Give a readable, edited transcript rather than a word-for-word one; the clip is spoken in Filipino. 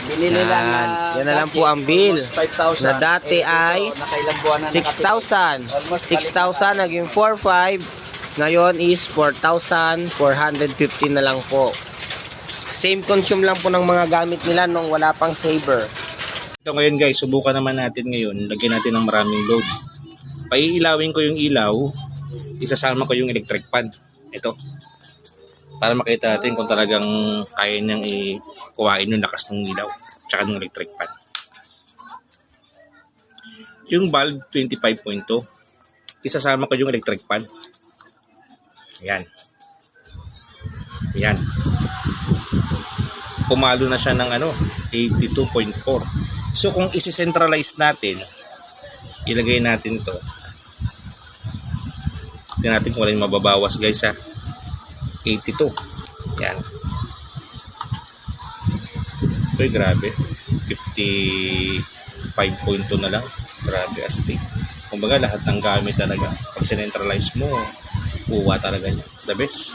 Binili lang na Yan na lang po ang bill. 5,000. Na dati ay nakailang buwan na 6,000. 6,000 naging 4,500. Ngayon is 4,450 na lang po. Same consume lang po ng mga gamit nila nung wala pang saver. Ito ngayon guys, subukan naman natin ngayon. Lagyan natin ng maraming load. Paiilawin ko yung ilaw. Isasama ko yung electric fan. Ito. Para makita natin kung talagang kaya niyang ikuhain yung lakas ng ilaw. Tsaka ng electric fan. Yung bulb 25.2. Isasama ko yung electric fan. Ayan. Ayan. Pumalo na siya ng 82.4. So kung isi-centralize natin, ilagay natin to. Tingnan natin kung alin mababawas guys ha. 82. Yan. Uy, grabe. 55.2 na lang. Grabe astig. Kumbaga lahat ng gamit talaga. Pag sinentralize mo, kuha talaga niya. The best.